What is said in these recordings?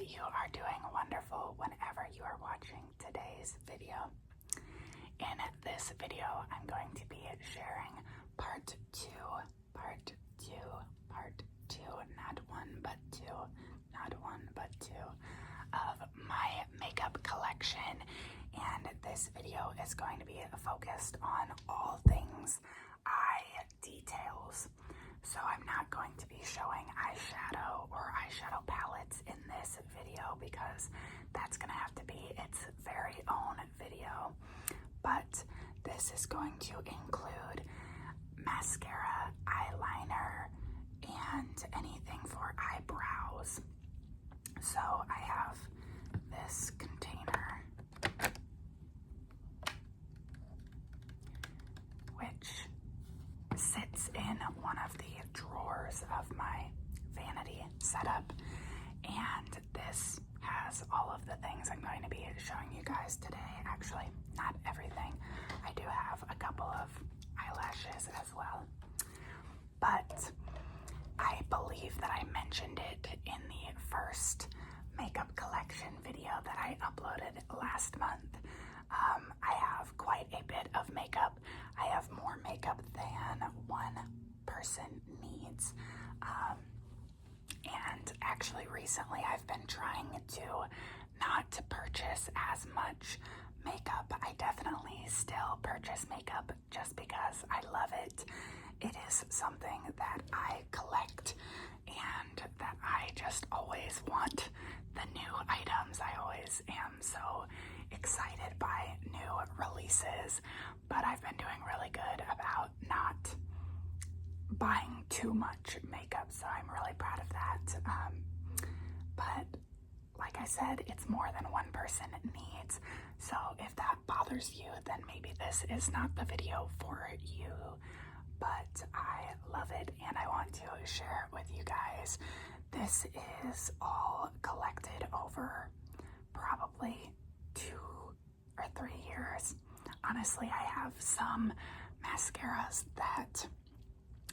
you are doing wonderful whenever you are watching today's video. In this video, I'm going to be sharing part two, not one, but two of my makeup collection. And this video is going to be focused on all things eye details. So I'm not going to be showing eyeshadow or eyeshadow palettes in this video because that's going to have to be its very own video. But this is going to include mascara, eyeliner, and anything for eyebrows. So I have this container, which sits in one of the drawers of my vanity setup, and this has all of the things I'm going to be showing you guys today. Actually, not everything. I do have a couple of eyelashes as well, but I believe that I mentioned it in the first makeup collection video that I uploaded last month. I have quite a bit of makeup. I have more makeup than one person needs. And actually recently I've been trying to not to purchase as much makeup. I definitely still purchase makeup just because I love it. It is something that I collect and that I just always want the new items. I always am so excited by new releases, but I've been doing really good about not buying too much makeup, so I'm really proud of that. But like I said, it's more than one person needs, so if that bothers you, then maybe this is not the video for you. But I love it and I want to share it with you guys. This is all collected over probably 2 or 3 years. Honestly, I have some mascaras that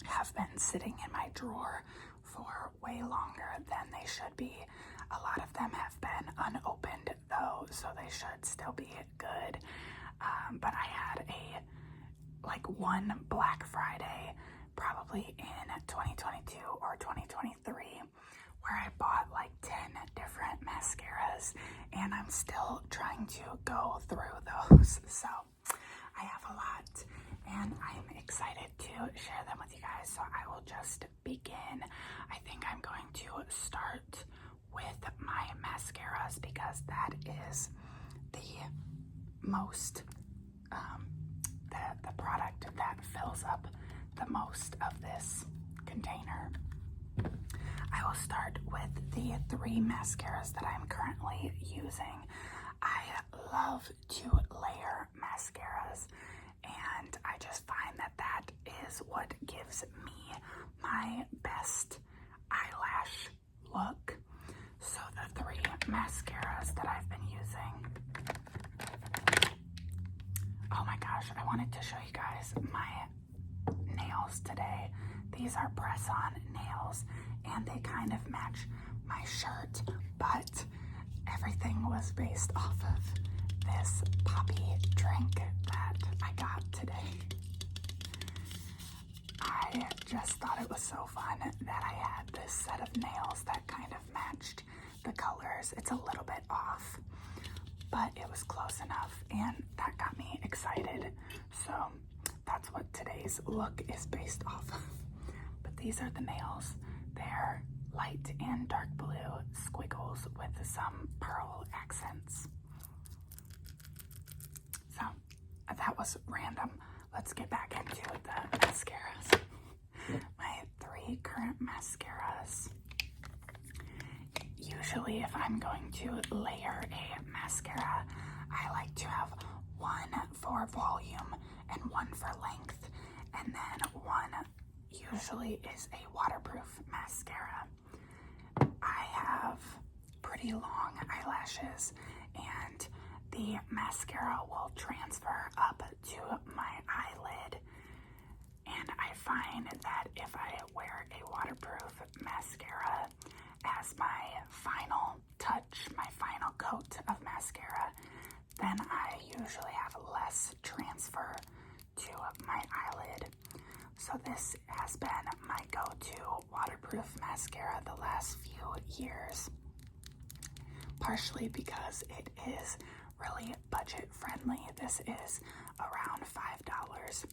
have been sitting in my drawer for way longer than they should be. A lot of them have been unopened though, so they should still be good. But I had one Black Friday, probably in 2022 or 2023, where I bought 10 different mascaras, and I'm still trying to go through those. So I have a lot, and I'm excited to share them with you guys. So I will just begin. I think I'm going to start with my mascaras because that is the most the product that fills up the most of this container. I will start with the 3 mascaras that I'm currently using. I love to layer mascaras, and I just find that that is what gives me my best eyelash look. So the 3 mascaras that I've been using. Oh my gosh, I wanted to show you guys my nails today. These are press-on nails, and they kind of match my shirt, but everything was based off of this poppy drink that I got today. I just thought it was so fun that I had this set of nails that kind of matched the colors. It's a little bit off, but it was close enough, and that got me excited. So that's what today's look is based off of. But these are the nails. They're light and dark blue squiggles with some pearl accents. So that was random. Let's get back into the mascaras. My 3 current mascaras. Usually if I'm going to layer a mascara, I like to have one for volume and one for length, and then one usually is a waterproof mascara. I have pretty long eyelashes, and the mascara will transfer up to my eyelid, and I find that if I wear a waterproof mascara as my final touch, my final coat of mascara, then I usually have less transfer to my eyelid. So this has been my go-to waterproof mascara the last few years, partially because it is really budget friendly. This is around $5.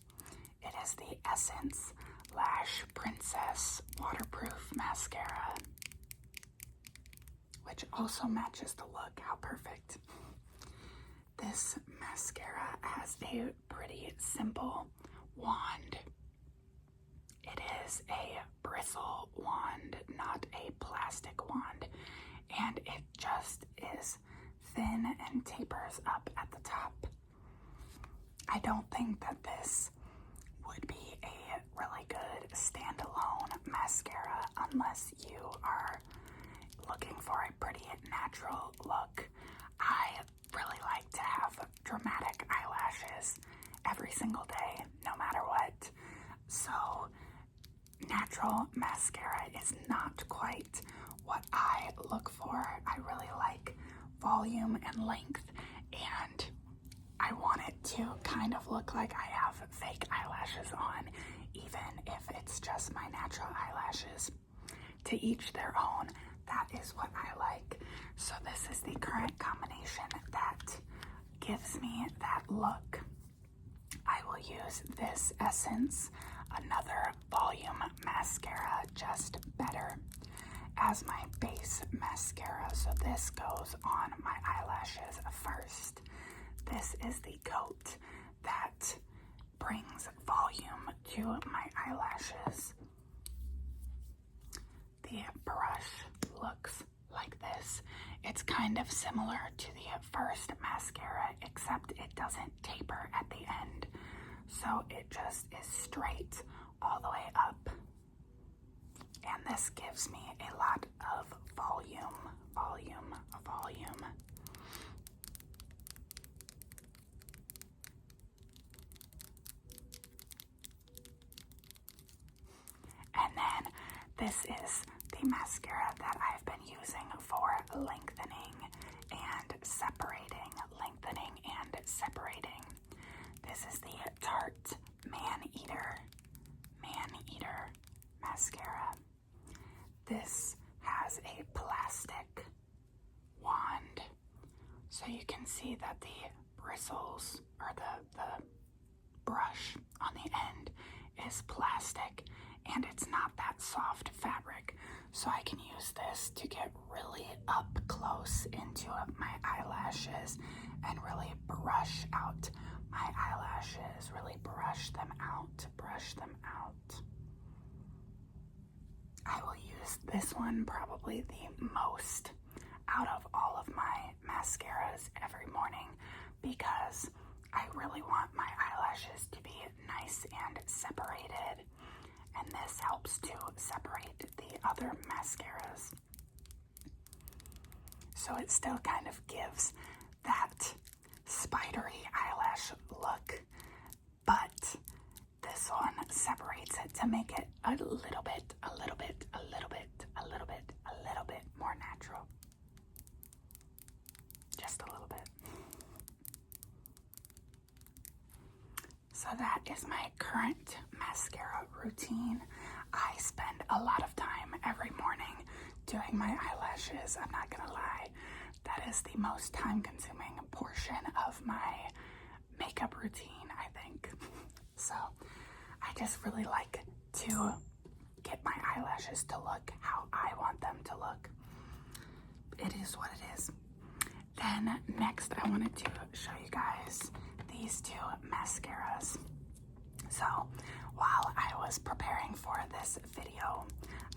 It is the Essence Lash Princess Waterproof Mascara, which also matches the look. How perfect. This mascara has a pretty simple wand. It is a bristle wand, not a plastic wand, and it just is thin and tapers up at the top. I don't think that this would be a really good standalone mascara unless you are looking for a pretty natural look. I really like to have dramatic eyelashes every single day, no matter what. So natural mascara is not quite what I look for. I really like volume and length, and I want it to kind of look like I have fake eyelashes on, even if it's just my natural eyelashes. To each their own. That is what I like. So this is the current combination that gives me that look. I will use this Essence, another volume mascara, just better, as my base mascara. So this goes on my eyelashes first. This is the coat that brings volume to my eyelashes. The brush looks like this. It's kind of similar to the first mascara, except it doesn't taper at the end. So it just is straight all the way up. And this gives me a lot of volume. And then this is the mascara that I've been using for lengthening and separating. This is the Tarte Man Eater mascara. This has a plastic wand, so you can see that the bristles, or the brush on the end, is plastic, and it's not that soft fabric, so I can use this to get really up close into my eyelashes and really brush out my eyelashes, really brush them out. I will use this one probably the most out of all of my mascaras every morning, because I really want my eyelashes to be nice and separated, and this helps to separate the other mascaras. So it still kind of gives that spidery eyelash look, but this one separates it to make it a little bit more natural. Just a little bit. So that is my current mascara routine. I spend a lot of time every morning doing my eyelashes. I'm not gonna lie. That is the most time-consuming portion of my makeup routine, I think. So I just really like to get my eyelashes to look how I want them to look. It is what it is. Then next I wanted to show you guys these two mascaras. So while I was preparing for this video,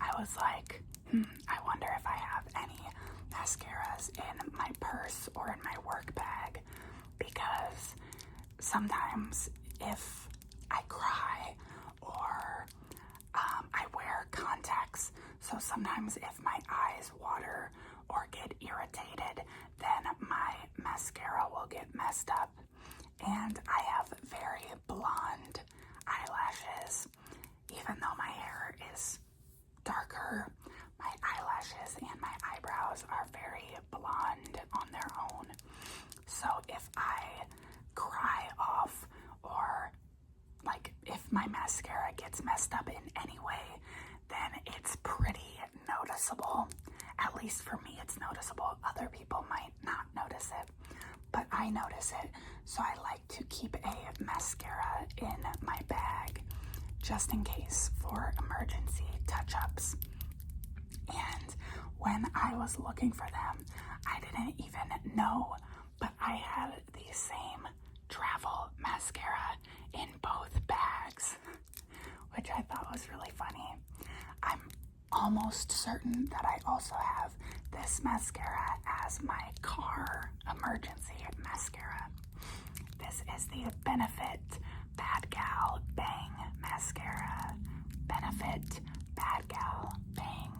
I was like, I wonder if I have any mascaras in my purse or in my work bag, because sometimes if I cry or I wear contacts, so sometimes if my eyes water or get irritated, then my mascara will get messed up. And I have very blonde eyelashes. Even though my hair is darker, my eyelashes and it's messed up in any way, then it's pretty noticeable. At least for me, it's noticeable. Other people might not notice it, but I notice it. So I like to keep a mascara in my bag just in case for emergency touch-ups. And when I was looking for them, I didn't even know, but I had the same travel mascara in both bags, which I thought was really funny. I'm almost certain that I also have this mascara as my car emergency mascara. This is the Benefit Bad Gal Bang Mascara. Benefit Bad Gal Bang.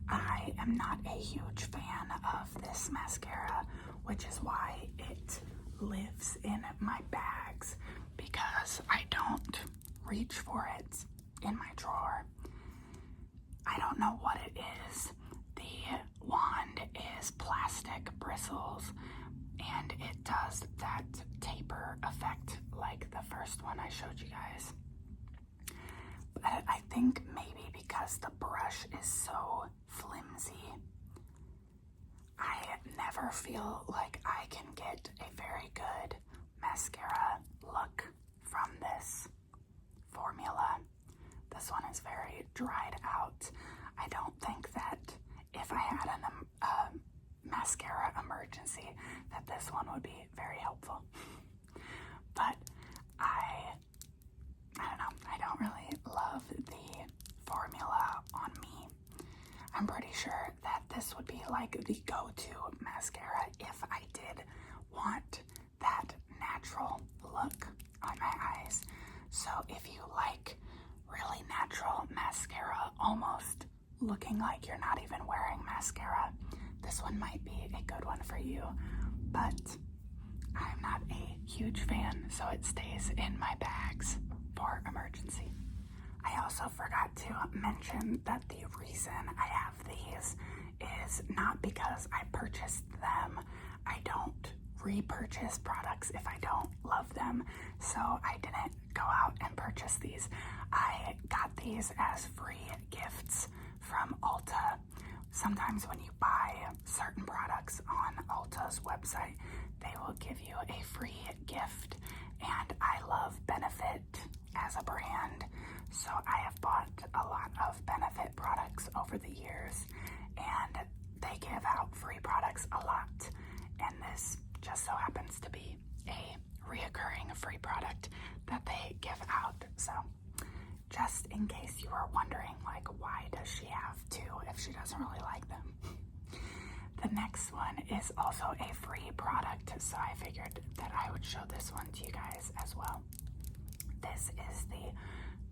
I am not a huge fan of this mascara, which is why it lives in my bags, because I don't reach for it in my drawer. I don't know what it is. The wand is plastic bristles, and it does that taper effect like the first one I showed you guys. But I think maybe because the brush is so flimsy, I never feel like I can get a very good mascara look from this formula. This one is very dried out. I don't think that if I had a mascara emergency, that this one would be very helpful. But I don't know, I don't really love the formula on me. I'm pretty sure that this would be like the go-to mascara if I did want that natural look on my eyes. So if you like really natural mascara, almost looking like you're not even wearing mascara, this one might be a good one for you. But I'm not a huge fan, so it stays in my bags for emergency. I also forgot to mention that the reason I have these is not because I purchased them. I don't repurchase products if I don't love them, so I didn't go out and purchase these. I got these as free gifts from Ulta. Sometimes when you buy certain products on Ulta's website, they will give you a free gift, and I love Benefit as a brand, so I have bought a lot of Benefit products over the years, and they give out free products a lot, and this just so happens to be a reoccurring free product that they give out. So just in case you are wondering, like, why does she have two if she doesn't really like them? The next one is also a free product, so I figured that I would show this one to you guys as well. This is the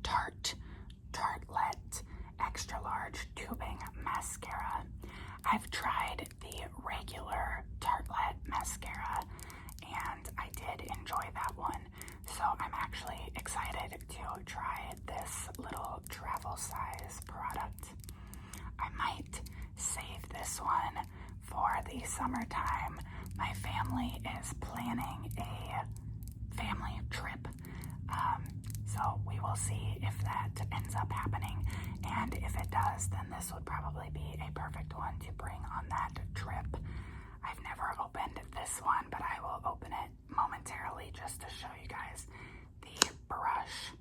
Tartelette Extra Large Tubing Mascara. I've tried the regular Tartelette mascara, and I did enjoy that one, so I'm actually excited to try this little travel size product. I might save this one for the summertime. My family is planning a family trip, so we will see if that ends up happening, and if it does, then this would probably be a perfect one to bring on that trip. I've never opened this one, but I will open it momentarily just to show you guys the brush.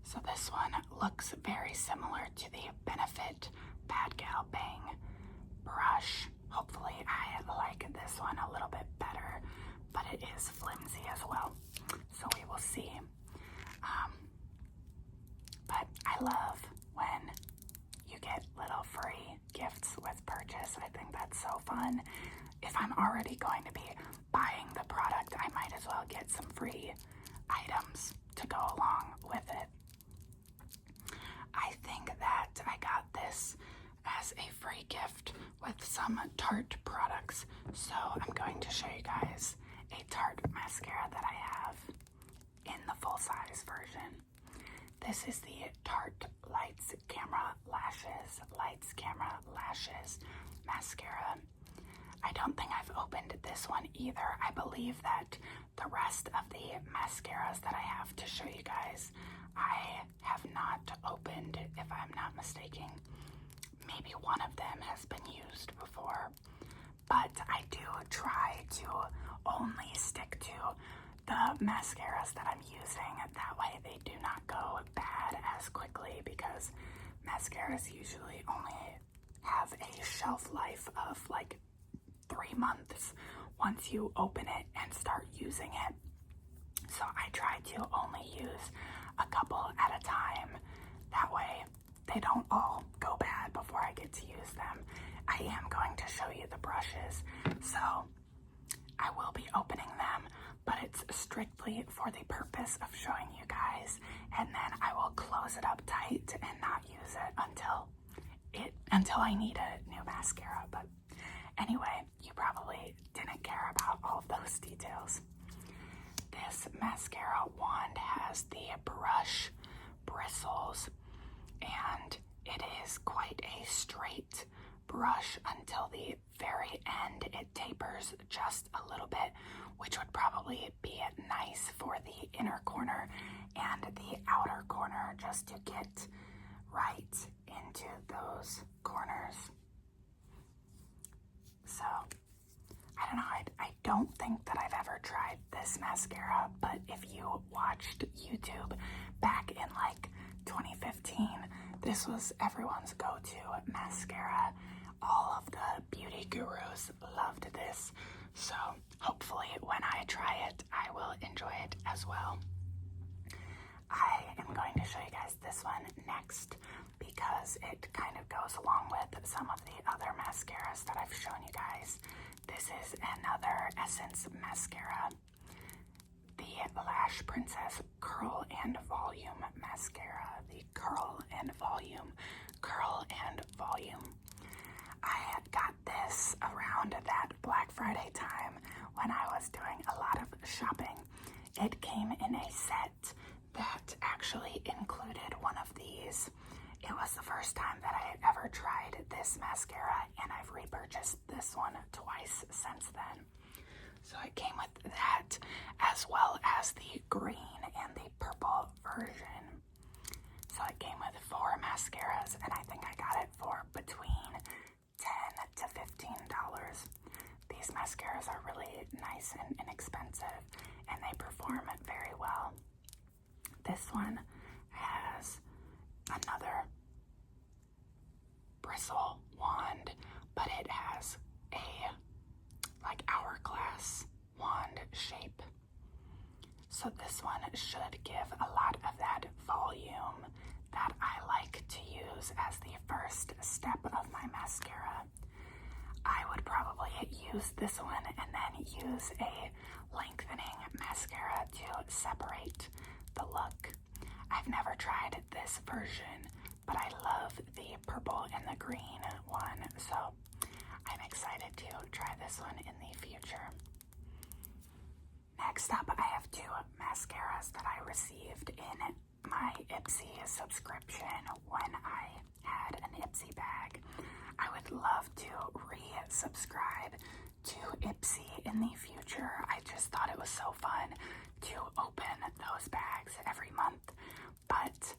So this one looks very similar to the Benefit Bad Gal Bang brush. Hopefully I like this one a little bit better, but it is flimsy as well, so we will see. But I love when you get little free gifts with purchase. I think that's so fun. If I'm already going to be buying the product, I might as well get some free items to go along with it. I think that I got this as a free gift with some Tarte products, so I'm going to show you guys a Tarte mascara that I have in the full-size version. This is the Tarte Lights Camera Lashes mascara. I don't think I've opened this one either. I believe that the rest of the mascaras that I have to show you guys, I have not opened, if I'm not mistaken. Maybe one of them has been used before, but I do try to only stick to the mascaras that I'm using. That way they do not go bad as quickly, because mascaras usually only have a shelf life of like 3 months once you open it and start using it. So I try to only use a couple at a time. That way they don't all go bad before I get to use them. I am going to show you the brushes, so I will be opening them, but it's strictly for the purpose of showing you guys, and then I will close it up tight and not use it until I need a new mascara. But anyway, you probably didn't care about all of those details. This mascara wand has the brush bristles, and it is quite a straight brush until the very end. It tapers just a little bit, which would probably be nice for the inner corner and the outer corner, just to get right into those corners. So I don't know, I don't think that I've ever tried this mascara, but if you watched YouTube back in like 2015, this was everyone's go-to mascara. All of the beauty gurus loved this, so hopefully when I try it, I will enjoy it as well. I am going to show you guys this one next, because it kind of goes along with some of the other mascaras that I've shown you guys. This is another Essence mascara, the Lash Princess Curl and Volume mascara, the Curl and Volume. I got this around that Black Friday time when I was doing a lot of shopping. It came in a set that actually included one of these. It was the first time that I had ever tried this mascara, and I've repurchased this one twice since then. So it came with that, as well as the green and the purple version. So it came with 4 mascaras, and I think I got it for between $10 to $15. These mascaras are really nice and inexpensive, and they perform very well. This one has another bristle wand, but it has a like hourglass wand shape. So this one should give a lot of that volume that I like to use as the first step of my mascara. I would probably use this one and then use a lengthening mascara to separate the look. I've never tried this version, but I love the purple and the green one, so I'm excited to try this one in the future. Next up, I have 2 mascaras that I received in my Ipsy subscription when I had an Ipsy bag. I would love to resubscribe to Ipsy in the future. I just thought it was so fun to open those bags every month, but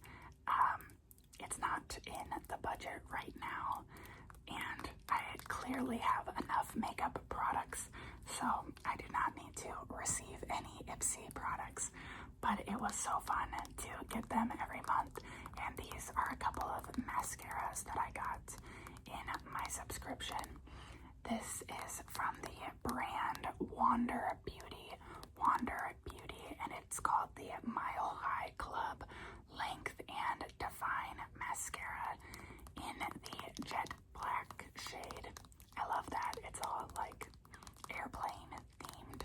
it's not in the budget right now, and I clearly have enough makeup products, so I do not need to receive any Ipsy products. But it was so fun to get them every month, and these are a couple of mascaras that I got in my subscription. This is from the brand Wander Beauty, and it's called the Mile High Club Length and Define Mascara in the jet black shade. I love that. It's all like airplane themed.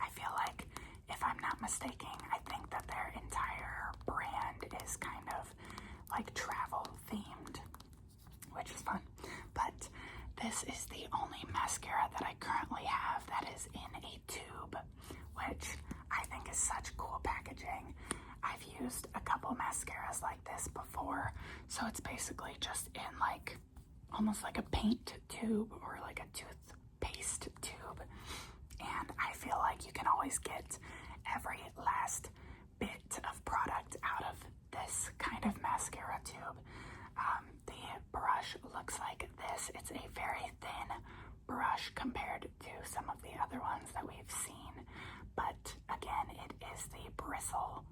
I feel like, if I'm not mistaken, I think that their entire brand is kind of like travel themed, which is fun. But this is the only mascara that I currently have that is in a tube, which I think is such cool packaging. I've used a couple mascaras like this before, so it's basically just in like almost like a paint tube or like a toothpaste like you can always get every last bit of product out of this kind of mascara tube. The brush looks like this. It's a very thin brush compared to some of the other ones that we've seen, but again, it is the bristle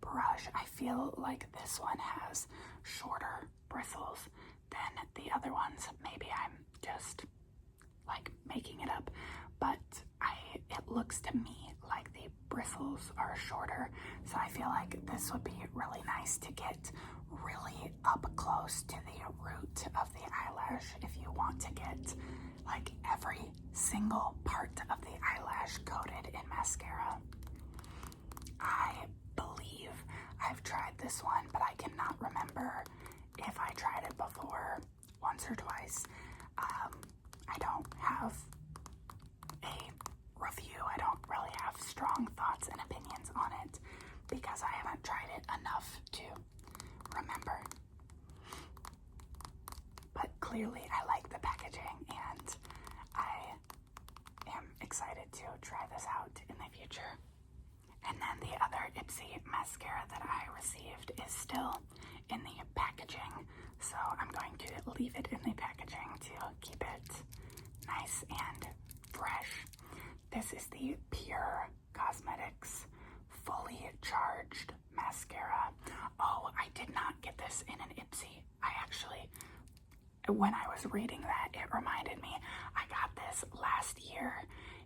brush. I feel like this one has shorter bristles than the other ones. Maybe I'm just like making it up, but it looks to me like the bristles are shorter, so I feel like this would be really nice to get really up close to the root of the eyelash if you want to get like every single part of the eyelash coated in mascara. I believe I've tried this one, but I cannot remember if I tried it before once or twice. I don't have a review. I don't really have strong thoughts and opinions on it because I haven't tried it enough to remember. But clearly I like the packaging and I am excited to try this out in the future. And then the other Ipsy mascara that I received is still in the packaging, so I'm going to leave it in the packaging to keep it nice and fresh. This is the Pure Cosmetics Fully Charged Mascara. Oh, I did not get this in an Ipsy. I actually, when I was reading that, it reminded me I got this last year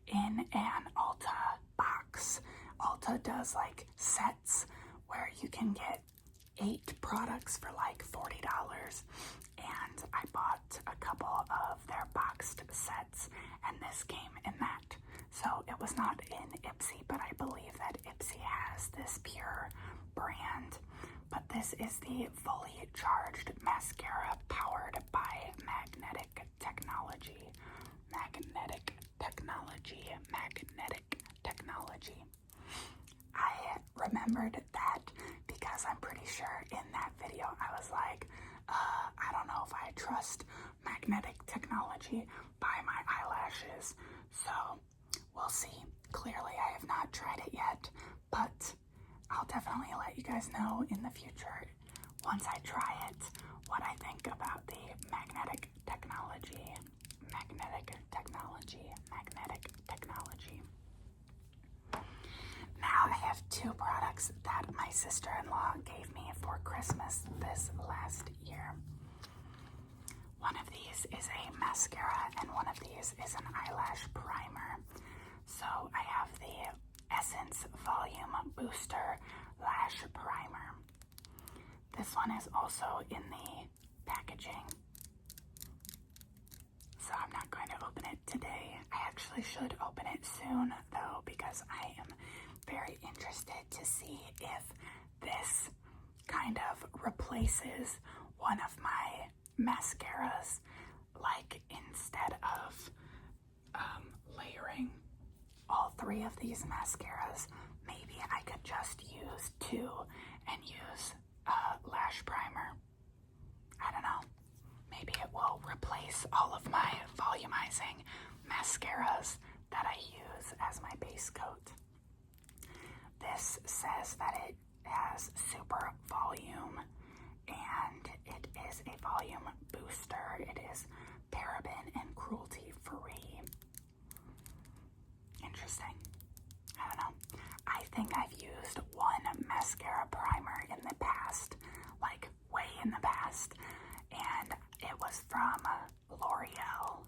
in an Ulta box. Ulta does like sets where you can get 8 products for like $40, and I bought a couple of their boxed sets, and this came in that. So it was not in Ipsy, but I believe that Ipsy has this Pure brand. But this is the Fully Charged Mascara powered by magnetic technology. Magnetic technology. Magnetic technology. I remembered that because I'm pretty sure in that video I was like, I don't know if I trust magnetic technology by my eyelashes. So we'll see. Clearly I have not tried it yet, but I'll definitely let you guys know in the future once I try it what I think about the magnetic technology. Magnetic technology. Magnetic technology. Now I have 2 products that my sister-in-law gave me for Christmas this last year. One of these is a mascara and one of these is an eyelash primer. So I have the Essence Volume Booster Lash Primer. This one is also in the packaging, so I'm not going to open it today. I actually should open it soon though, because I am very interested to see if this kind of replaces one of my mascaras. Like instead of layering all 3 of these mascaras, maybe I could just use 2 and use lash primer. I don't know. Maybe it will replace all of my volumizing mascaras that I use as my base coat. This says that it has super volume and it is a volume booster. It is paraben and cruelty free. Interesting. I don't know. I think I've used one mascara primer in the past, like way in the past, and it was from L'Oreal,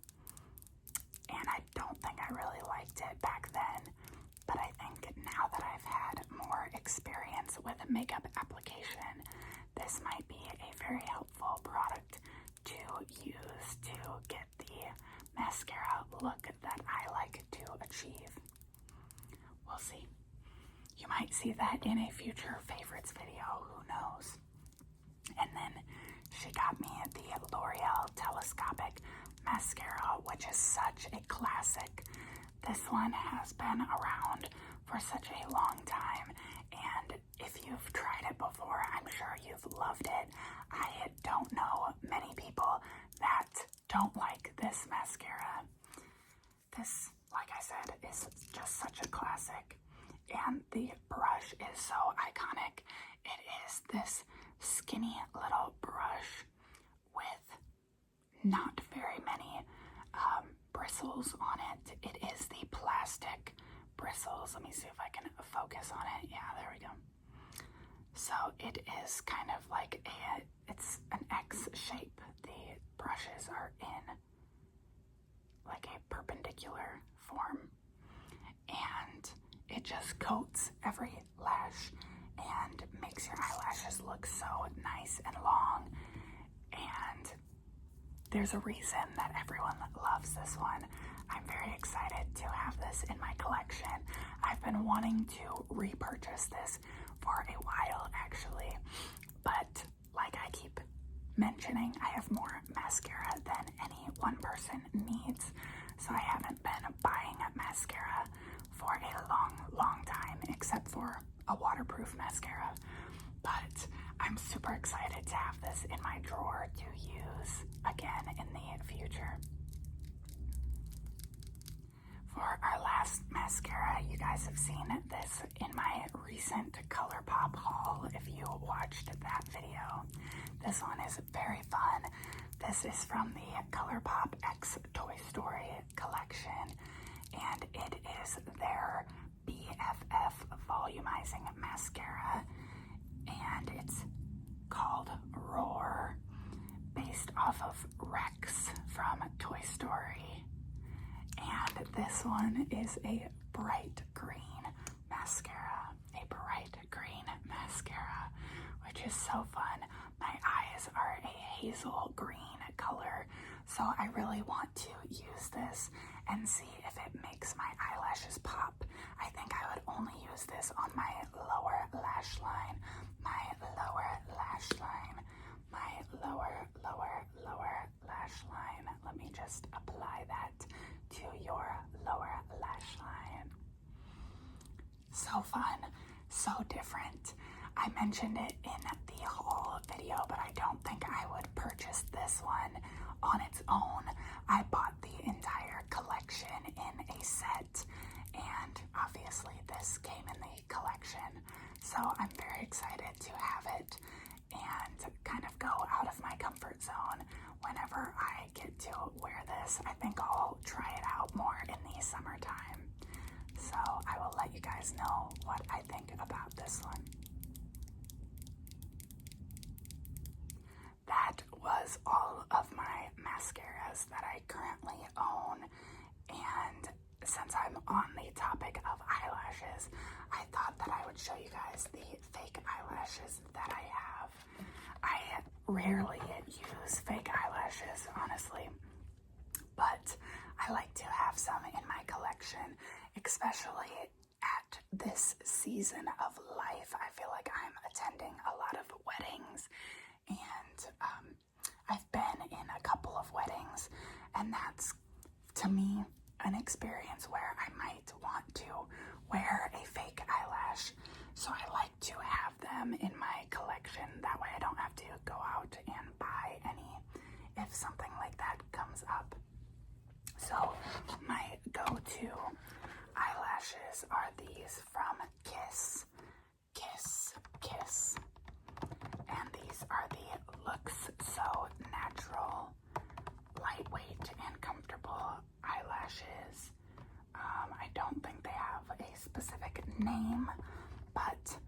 and I don't think I really liked it back then, but I think now that I've had more experience with makeup application, this might be a very helpful product to use to get the mascara look that I like to achieve. We'll see. You might see that in a future favorites video, who knows. And then she got me the L'Oreal Telescopic Mascara, which is such a classic. This one has been around for such a long time, and if you've tried it before, I'm sure you've loved it. I don't know many people that don't like this mascara. This, like I said, is just such a classic. and the brush is so iconic. It is this skinny little brush with not very many bristles on it. It is the plastic bristles. Let me see if I can focus on it. Yeah, there we go. So it is kind of like it's an X shape. The brushes are in like a perpendicular form, and it just coats every lash and makes your eyelashes look so nice and long. And there's a reason that everyone loves this one. I'm very excited to have this in my collection. I've been wanting to repurchase this for a while actually, but like I keep mentioning, I have more mascara than any one person needs, so I haven't been buying mascara for a long time, except for a waterproof mascara. But I'm super excited to have this in my drawer to use again in the future. For our last mascara, you guys have seen this in my recent ColourPop haul if you watched that video. This one is very fun. This is from the ColourPop X Toy Story collection, and it is their BFF volumizing mascara, and it's called Roar, based off of Rex from Toy Story. And this one is a bright green mascara, which is so fun. My eyes are a hazel green color, so I really want to use this and see if it makes my eyelashes pop. I think I would only use this on my lower lash line, lash line. Let me just apply that to your lower lash line. So fun, so different. I mentioned it in the haul video, but I don't think I would purchase this one on its own. I bought the entire collection in a set, and obviously this came in the collection. So I'm very excited to have it and kind of go out of my comfort zone whenever I get to wear this. I think I'll try it out more in the summertime. So I will let you guys know what I think about this one. That was all of my mascaras that I currently own, and since I'm on the topic of eyelashes, I thought that I would show you guys the fake eyelashes that I have. I rarely use fake eyelashes, honestly, but I like to have some in my collection, especially at this season of life. I feel like I'm attending a lot of weddings, and I've been in a couple of weddings, and that's, to me, an experience where I might want to wear a fake eyelash. So I like to have them in my collection. That way I don't have to go out and buy any if something like that comes up. So my go-to eyelashes are these from Kiss. And these are the Looks So Natural, lightweight and comfortable eyelashes. I don't think they have a specific name, but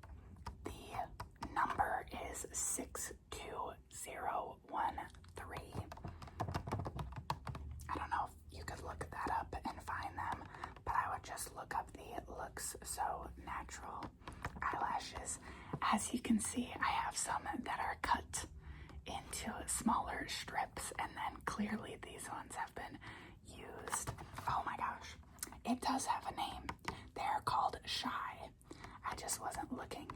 the number is 62013. I don't know if you could look that up and find them, but I would just look up the Looks So Natural eyelashes. As you can see, I have some that are cut into smaller strips, and then clearly these ones have been used. Oh my gosh, it does have a name. They're called Shy. I just wasn't looking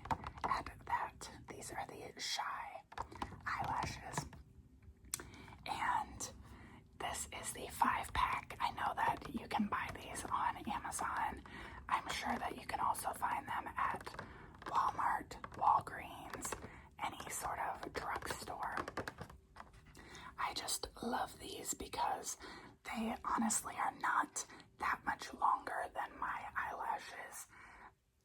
at that. These are the Shy eyelashes, and this is the 5-pack. I know that you can buy these on Amazon. I'm sure that you can also find them at Walmart, Walgreens, any sort of drugstore. I just love these because they honestly are not that much longer than my eyelashes.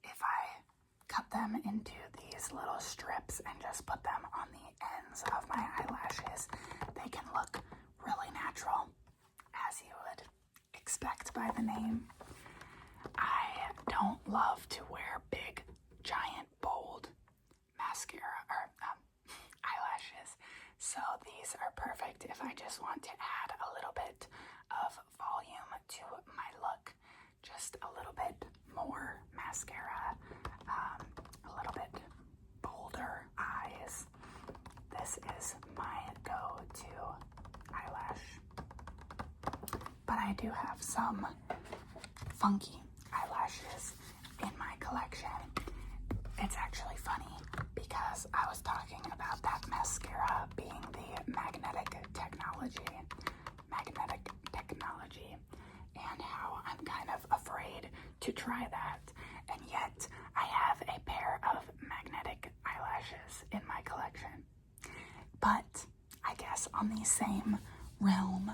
if I cut them into these little strips and just put them on the ends of my eyelashes, they can look really natural, as you would expect by the name. I don't love to wear big, giant, bold mascara or eyelashes, so these are perfect if I just want to add a little bit of volume to my look, just a little bit more mascara, a little bit bolder eyes. This is my go-to eyelash, but I do have some funky eyelashes in my collection. It's actually funny because I was talking about that mascara being the magnetic technology, and how I'm kind of afraid to try that, and yet I have a pair of magnetic eyelashes in my collection. But I guess on the same realm,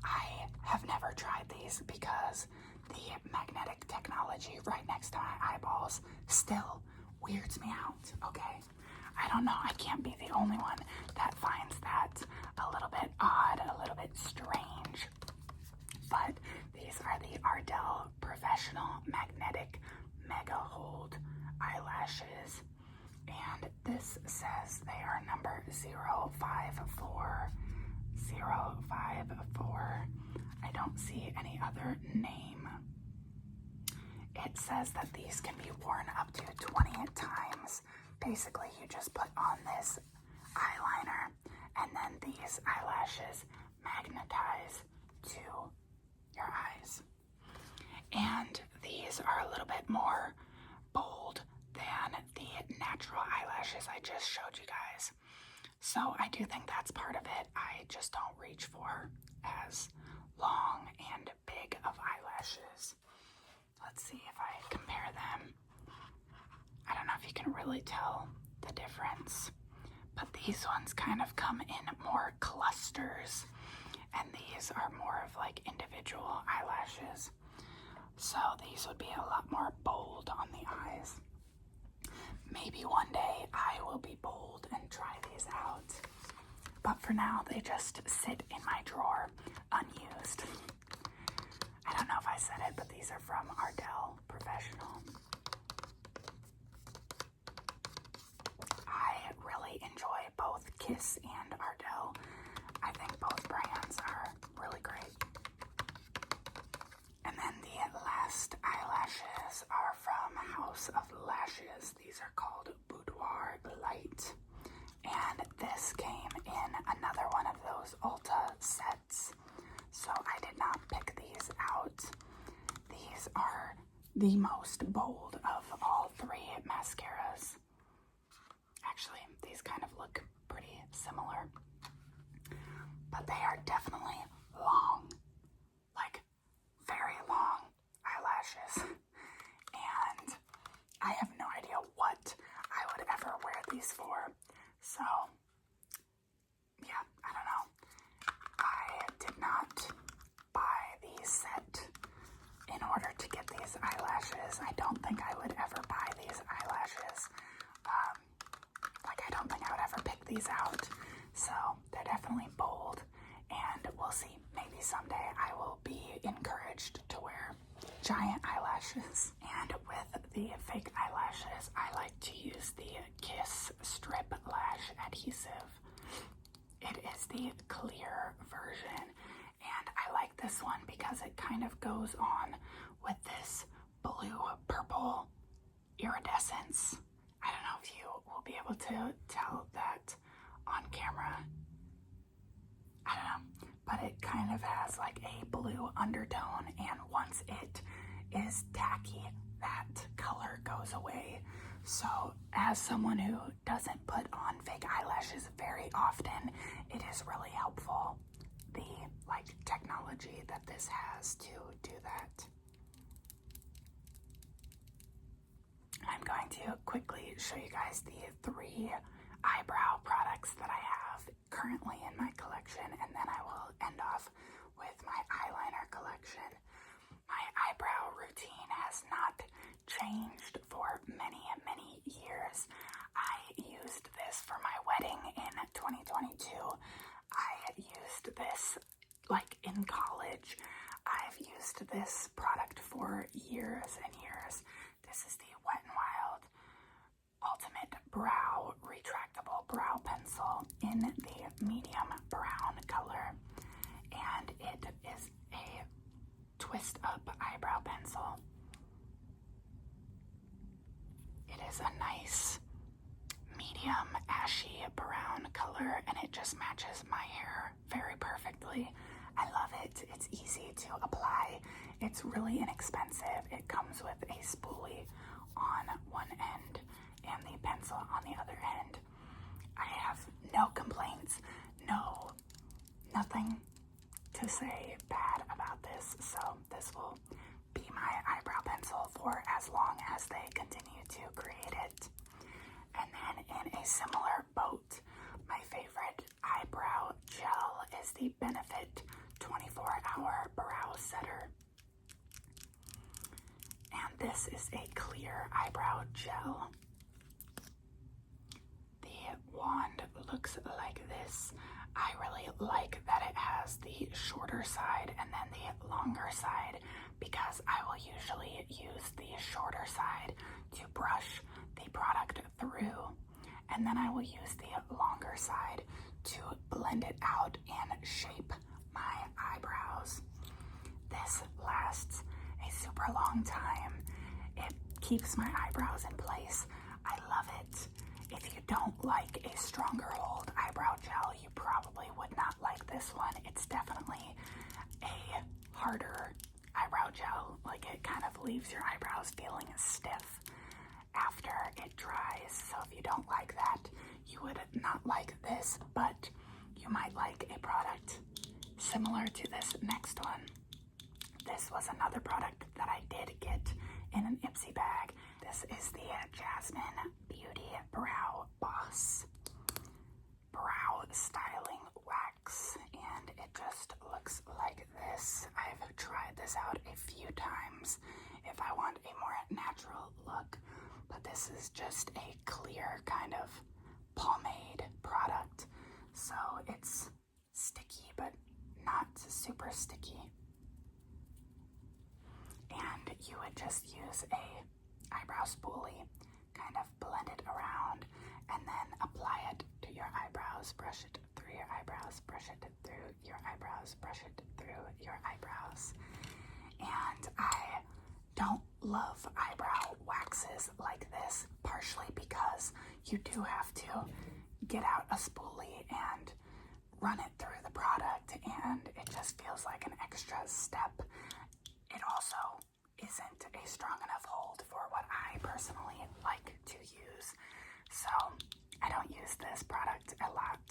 I have never tried these because the magnetic technology right next to my eyeballs still weirds me out, okay? I don't know, I can't be the only one that finds that a little bit odd, a little bit strange. But these are the Ardell Professional Magnetic Mega Hold eyelashes, and this says they are number 054. I don't see any other name. It says that these can be worn up to 20 times. Basically, you just put on this eyeliner, and then these eyelashes magnetize to your eyes. And these are a little bit more bold than the natural eyelashes I just showed you guys. So I do think that's part of it. I just don't reach for as long and big of eyelashes. Let's see if I compare them. I don't know if you can really tell the difference, but these ones kind of come in more clusters, and these are more of like individual eyelashes. So these would be a lot more bold on the eyes. Maybe one day I will be bold and try these out, but for now they just sit in my drawer unused. I don't know if I said it, but these are from Ardell Professional. I really enjoy both Kiss and Ardell. I think both brands are really great. And then the last eyelashes are from House of Lashes. These are called Boudoir Light. And this came in another one of those Ulta sets. So I did not pick these out. These are the most bold of all three mascaras. Actually, these kind of look pretty similar, but they are definitely long, like very long eyelashes, and I have no idea what I would ever wear these for. So yeah, I don't know. I did not buy the set in order to get these eyelashes. I don't think I would ever buy these eyelashes. I don't think I would ever pick these out. So they're definitely bold, and we'll see. Maybe someday I will be encouraged to wear giant eyelashes. And with the fake eyelashes, I like to use the Kiss Strip Lash Adhesive. It is the clear version, and I like this one because it kind of goes on with this blue-purple iridescence. I don't know if you will be able to tell that on camera. I don't know, but it kind of has like a blue undertone, and once it is tacky, that color goes away. So as someone who doesn't put on fake eyelashes very often, it is really helpful, the technology that this has to do that. I'm going to quickly show you guys the 3 eyebrow products that I have currently in my collection, and then I will end off with my eyeliner collection. My eyebrow routine has not changed for this product for years and years. This is the Wet n Wild Ultimate Brow Retractable Brow Pencil in the medium brown color. And it is a twist up eyebrow pencil. It is a nice medium ashy brown color, and it just matches my hair very perfectly. I love it. It's easy to apply. It's really inexpensive. It comes with a spoolie on one end and the pencil on the other end. I have no complaints, nothing to say bad about this. So this will be my eyebrow pencil for as long as they continue to create it. And then in a similar boat, my favorite eyebrow gel is the Benefit 24-Hour Brow Setter. And this is a clear eyebrow gel. The wand looks like this. I really like that it has the shorter side and then the longer side, because I will usually use the shorter side to brush the product through, and then I will use the longer side to blend it out and shape my eyebrows. This lasts a super long time. It keeps my eyebrows in place. I love it. If you don't like a stronger hold eyebrow gel, you probably would not like this one. It's definitely a harder eyebrow gel. Like, it kind of leaves your eyebrows feeling stiff after it dries. So if you don't like that, you would not like this, but you might like a product similar to this next one. This was another product that I did get in an Ipsy bag. This is the Jasmine Beauty Brow Boss Brow Styling Wax, and it just looks like this. I've tried this out a few times if I want a more natural look, but this is just a clear kind of pomade product, so it's sticky but not super sticky. And you would just use a eyebrow spoolie, kind of blend it around, and then apply it to your eyebrows, brush it through your eyebrows, brush it through your eyebrows, brush it through your eyebrows. And I don't love eyebrow waxes like this, partially because you do have to get out a spoolie and run it through the product, and it just feels like an extra step. It also isn't a strong enough hold for what I personally like to use. So I don't use this product a lot,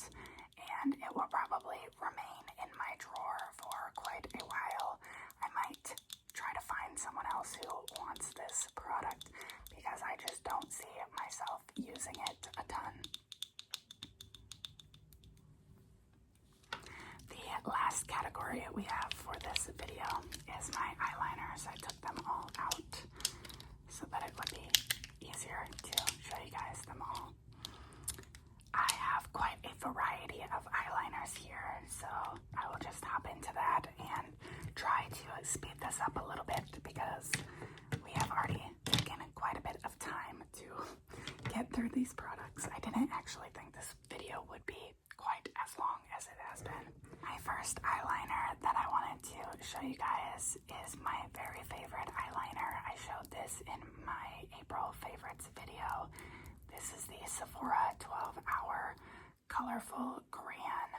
and it will probably remain in my drawer for quite a while. I might try to find someone else who wants this product, because I just don't see myself using it a ton. The last category we have for this video is my eyeliners. I took them all out so that it would be easier to show you guys them all. I have quite a variety of eyeliners here, so I will just hop into that and try to speed this up a little bit, because we have already taken quite a bit of time to get through these products. I didn't actually think this video would be quite as long as it has been. My first eyeliner that I wanted to show you guys is my very favorite eyeliner. I showed this in my April favorites video. This is the Sephora 12-Hour Colorful Crayon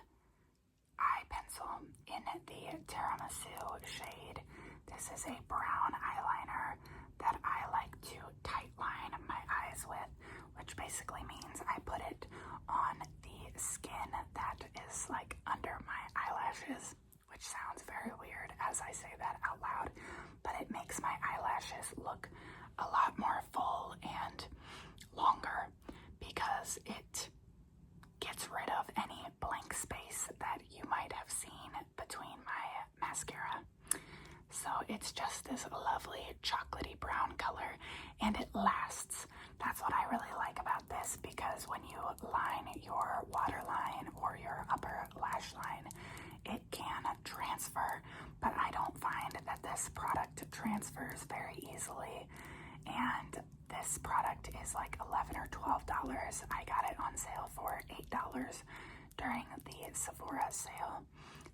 Eye Pencil in the Tiramisu shade. This is a brown eyeliner that I like to tight line my eyes with, which basically means I put it on the skin that is like under my eyelashes, which sounds very weird as I say that out loud, but it makes my eyelashes look a lot more full and longer, because it gets rid of any blank space that you might have seen between my mascara. So it's just this lovely chocolatey brown color, and it lasts. That's what I really like about this, because when you line your waterline or your upper lash line, it can transfer, but I don't find that this product transfers very easily, and this product is like $11 or $12. I got it on sale for $8 during the Sephora sale.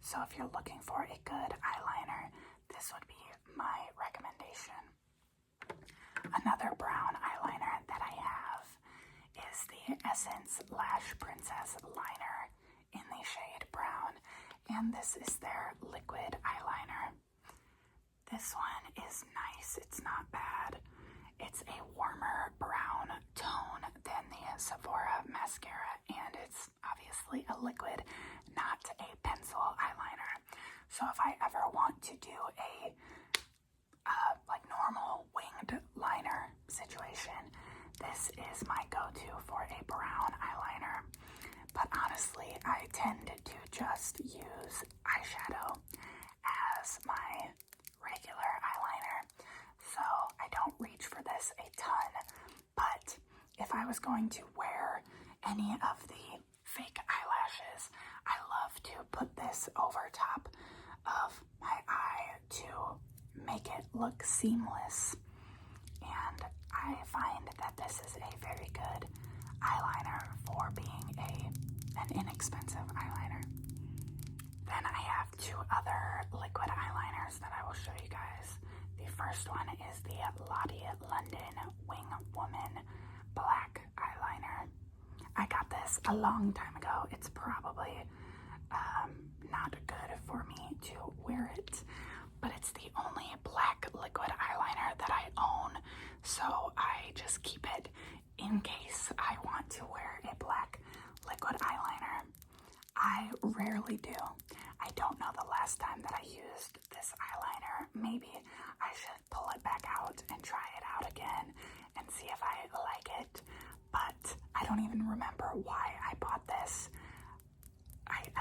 So if you're looking for a good eyeliner, this would be my recommendation. Another brown eyeliner that I have is the Essence Lash Princess Liner in the shade brown, and this is their liquid eyeliner. This one is nice. It's not bad. It's a warmer brown tone than the Sephora mascara, and it's obviously a liquid, not a pencil eyeliner. So if I ever want to do a like normal winged liner situation, this is my go-to for a brown eyeliner. But honestly, I tend to just use eyeshadow as my regular eyeliner, so I don't reach for this a ton. But if I was going to wear any of the fake eyelashes, I love to put this over top of my eye to make it look seamless, and I find that this is a very good eyeliner for being an inexpensive eyeliner. Then I have two other liquid eyeliners that I will show you guys. The first one is the Lottie London Wing Woman Black Eyeliner. I got this a long time ago. It's probably not good for me to wear it, but it's the only black liquid eyeliner that I own, so I just keep it in case I want to wear a black liquid eyeliner. I rarely do. I don't know the last time that I used this eyeliner. Maybe I should pull it back out and try it out again and see if I like it, but I don't even remember why I bought this.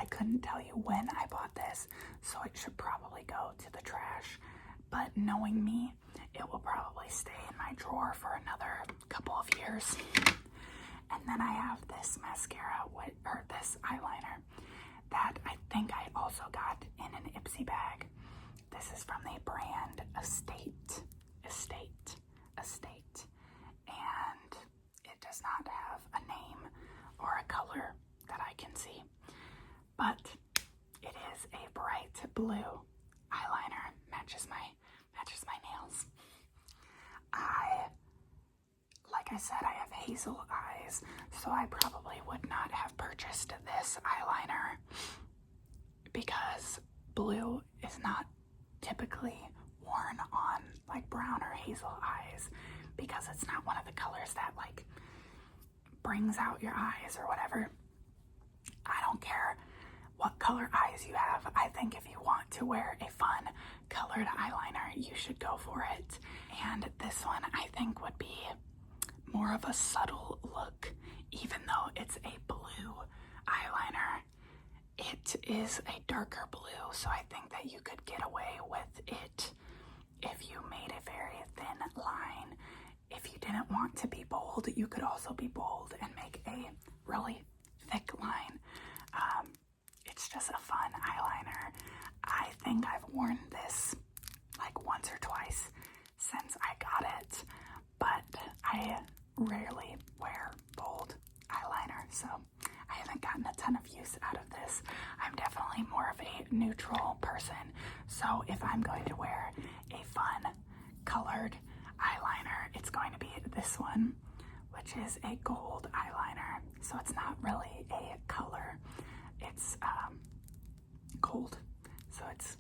I couldn't tell you when I bought this, so it should probably go to the trash. But knowing me, it will probably stay in my drawer for another couple of years. And then I have this mascara, or this eyeliner, that I think I also got in an Ipsy bag. This is from the brand Estate, and it does not have a name or a color that I can see, but it is a bright blue eyeliner. Matches my nails. Like I said, I have hazel eyes, so I probably would not have purchased this eyeliner because blue is not typically worn on like brown or hazel eyes, because it's not one of the colors that like brings out your eyes or whatever. I don't care what color eyes you have. I think if you want to wear a fun colored eyeliner, you should go for it. And this one I think would be more of a subtle look, even though it's a blue eyeliner. It is a darker blue, so I think that you could get away with it if you made a very thin line. If you didn't want to be bold, you could also be bold and make a really thick line. It's just a fun eyeliner. I think I've worn this like once or twice since I got it, but I rarely wear bold eyeliner, so I haven't gotten a ton of use out of this. I'm definitely more of a neutral person, so if I'm going to wear a fun colored eyeliner, it's going to be this one, which is a gold eyeliner. So it's not really a color, it's gold, so it's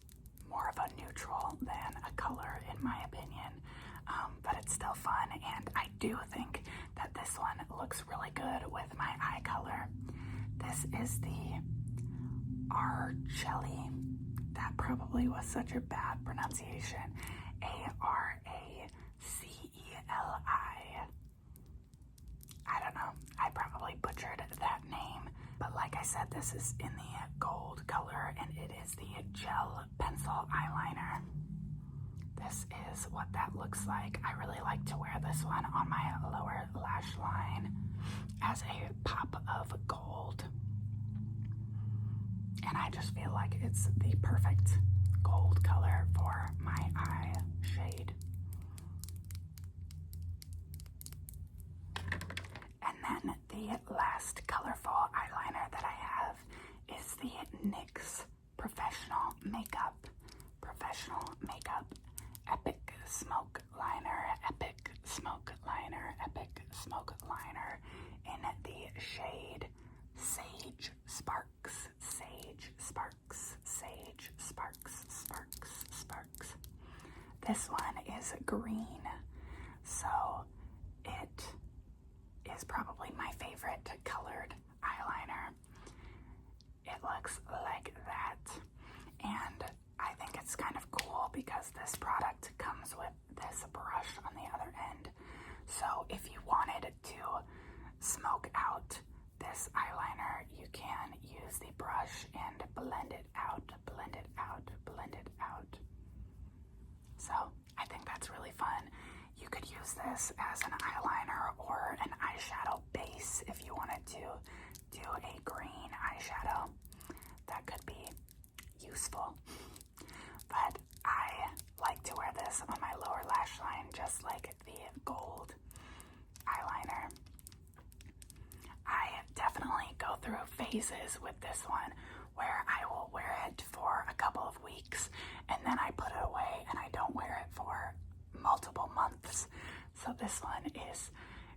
more of a neutral than a color in my opinion, but it's still fun, and I do think that this one looks really good with my eye color. This is the Archelli. That probably was such a bad pronunciation. Araceli. I don't know. I probably butchered that name. But like I said, this is in the gold color, and it is the gel pencil eyeliner. This is what that looks like. I really like to wear this one on my lower lash line as a pop of gold. And I just feel like it's the perfect gold color for my eye. last colorful eyeliner that I have is the NYX Professional Makeup Epic Smoke Liner, Epic Smoke Liner, Epic Smoke Liner in the shade Sage Sparks, Sage Sparks, Sage Sparks, Sparks, Sparks. This one is green, so it is probably my favorite colored eyeliner. It looks like that, and I think it's kind of cool because this product comes with this brush on the other end. So if you wanted to smoke out this eyeliner, you can use the brush and blend it out, blend it out, blend it out. So I think that's really fun. You could use this as an eyeliner or an eyeshadow base if you wanted to do a green eyeshadow. That could be useful. But I like to wear this on my lower lash line just like the gold eyeliner. I definitely go through phases with this one where I will wear it for a couple of weeks and then I put it away and I don't wear it for multiple months. So this one is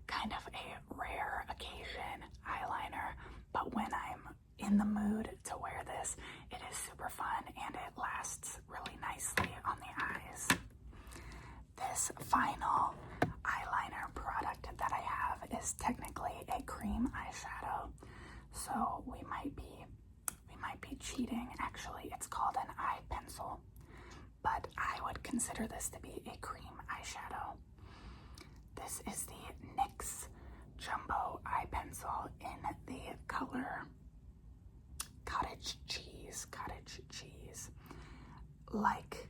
kind of a rare occasion eyeliner, but when I'm in the mood to wear this, it is super fun and it lasts really nicely on the eyes. This final eyeliner product that I have is technically a cream eyeshadow, so we might be cheating. Actually, it's called an eye pencil, but I would consider this to be a cream eyeshadow. This is the NYX Jumbo Eye Pencil in the color Cottage Cheese. Like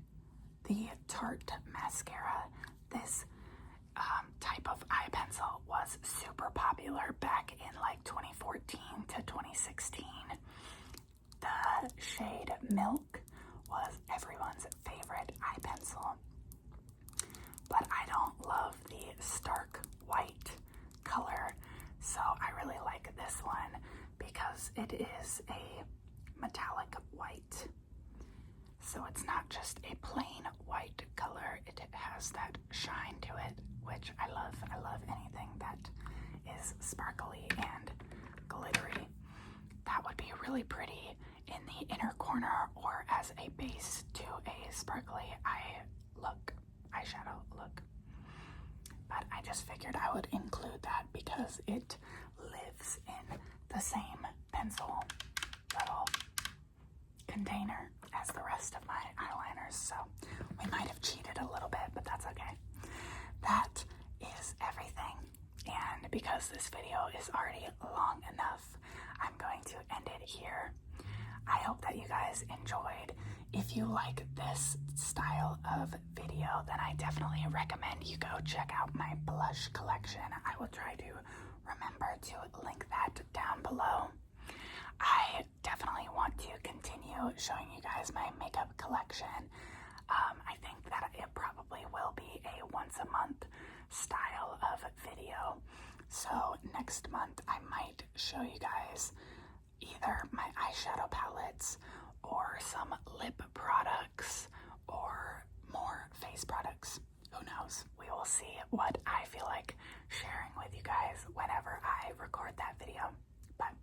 the Tarte mascara, this type of eye pencil was super popular back in like 2014 to 2016. The shade Milk was everyone's favorite eye pencil, but I don't love the stark white color, so I really like this one because it is a metallic white. So it's not just a plain white color, it has that shine to it, which I love. I love anything that is sparkly and glittery. That would be really pretty in the inner corner or as a base to a sparkly eyeshadow look. But I just figured I would include that because it lives in the same pencil little container as the rest of my eyeliners, so we might have cheated a little bit, but that's okay. That is everything, and because this video is already long enough, I'm going to end it here. I hope that you guys enjoyed. If you like this style of video, then I definitely recommend you go check out my blush collection. I will try to remember to link that down below. I definitely want to continue showing you guys my makeup collection. I think that it probably will be a once a month style of video. So next month I might show you guys either my eyeshadow palettes or some lip products or more face products. Who knows? We will see what I feel like sharing with you guys whenever I record that video. But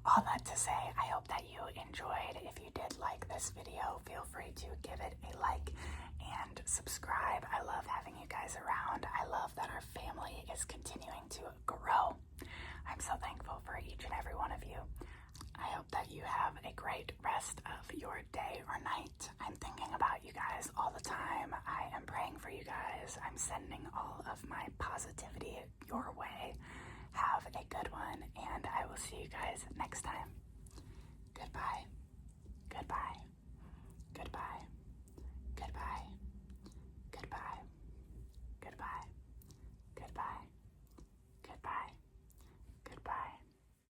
all that to say, I hope that you enjoyed. If you did like this video, feel free to give it a like and subscribe. I love having you guys around. I love that our family is continuing to grow. I'm so thankful for each and every one of you. I hope that you have a great rest of your day or night. I'm thinking about you guys all the time. I am praying for you guys. I'm sending all of my positivity your way. Have a good one, and I will see you guys next time.